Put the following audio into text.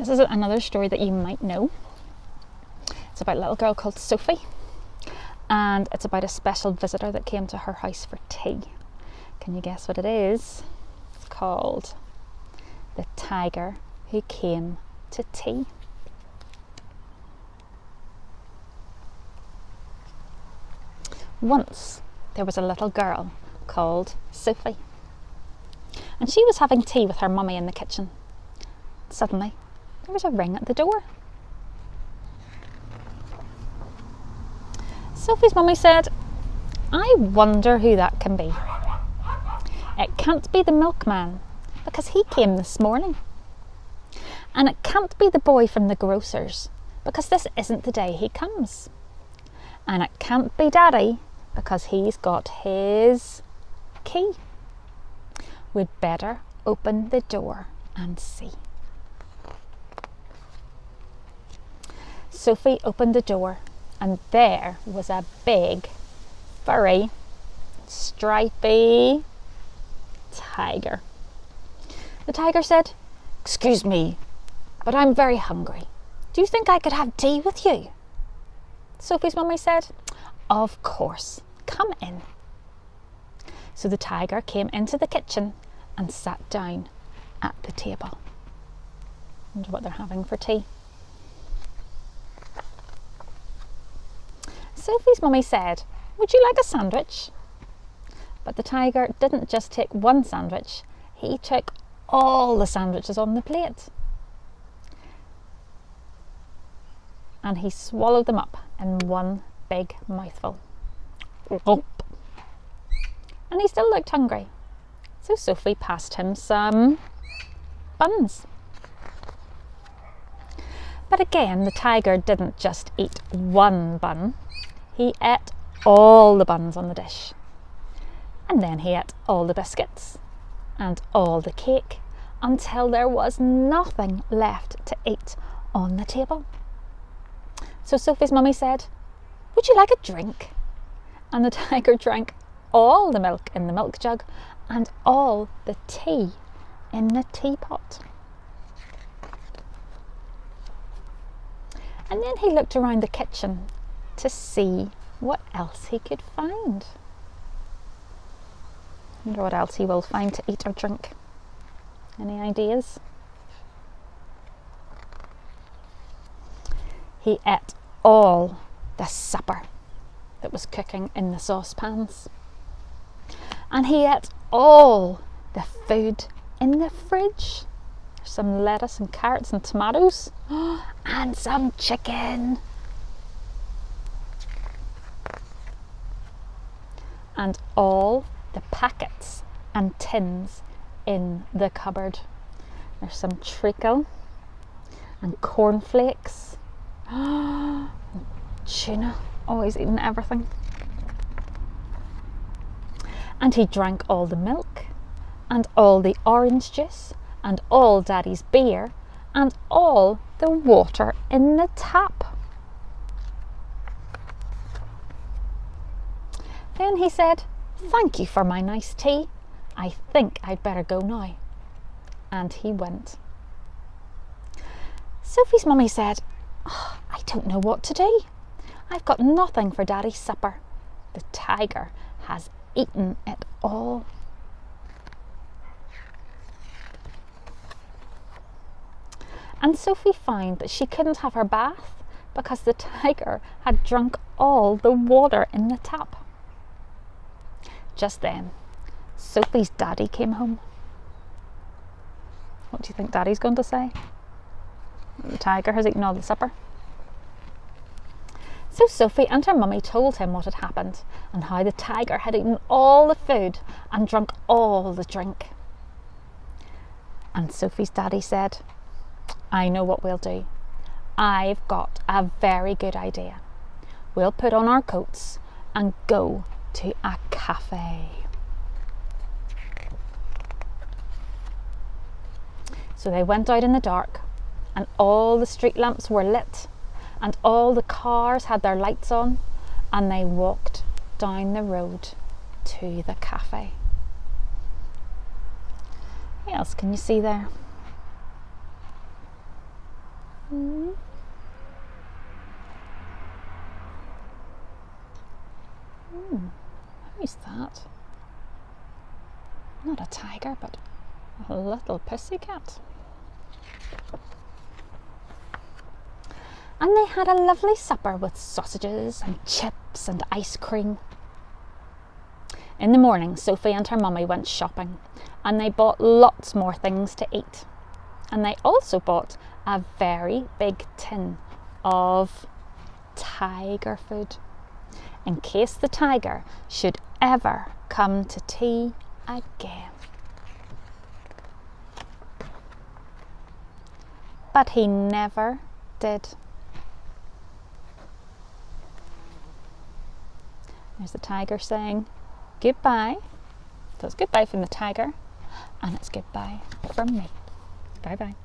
This is another story that you might know. It's about a little girl called Sophie, and it's about a special visitor that came to her house for tea. Can you guess what it is? It's called The Tiger Who Came to Tea. Once there was a little girl called Sophie, and she was having tea with her mummy in the kitchen. Suddenly, there was a ring at the door. Sophie's mummy said, "I wonder who that can be. It can't be the milkman, because he came this morning. And it can't be the boy from the grocer's, because this isn't the day he comes. And it can't be Daddy, because he's got his key. We'd better open the door and see." Sophie opened the door, and there was a big, furry, stripy tiger. The tiger said, "Excuse me, but I'm very hungry. Do you think I could have tea with you?" Sophie's mummy said, "Of course, come in." So the tiger came into the kitchen and sat down at the table. I wonder what they're having for tea. Sophie's mummy said, "Would you like a sandwich?" But the tiger didn't just take one sandwich, he took all the sandwiches on the plate. And he swallowed them up in one big mouthful. And he still looked hungry. So Sophie passed him some buns. But again, the tiger didn't just eat one bun. He ate all the buns on the dish. And then he ate all the biscuits and all the cake until there was nothing left to eat on the table. So Sophie's mummy said, "Would you like a drink?" And the tiger drank all the milk in the milk jug and all the tea in the teapot. And then he looked around the kitchen to see what else he could find. I wonder what else he will find to eat or drink. Any ideas? He ate all the supper that was cooking in the saucepans. And he ate all the food in the fridge. There's some lettuce and carrots and tomatoes and some chicken. And all the packets and tins in the cupboard. There's some treacle and cornflakes. Tuna, always eating everything. And he drank all the milk and all the orange juice and all Daddy's beer and all the water in the tap. Then he said, "Thank you for my nice tea. I think I'd better go now." And he went. Sophie's mummy said, "I don't know what to do. I've got nothing for Daddy's supper. The tiger has eaten it all." And Sophie found that she couldn't have her bath because the tiger had drunk all the water in the tap. Just then, Sophie's daddy came home. What do you think Daddy's going to say? The tiger has eaten all the supper. So Sophie and her mummy told him what had happened and how the tiger had eaten all the food and drunk all the drink. And Sophie's daddy said, "I know what we'll do. I've got a very good idea. We'll put on our coats and go to a cafe." So they went out in the dark, and all the street lamps were lit, and all the cars had their lights on, and they walked down the road to the cafe. What else can you see there? tiger, but a little pussycat. And they had a lovely supper with sausages and chips and ice cream. In the morning, Sophie and her mummy went shopping, and they bought lots more things to eat. And they also bought a very big tin of tiger food, in case the tiger should ever come to tea again. But he never did. There's the tiger saying goodbye. So it's goodbye from the tiger, and it's goodbye from me. Bye bye.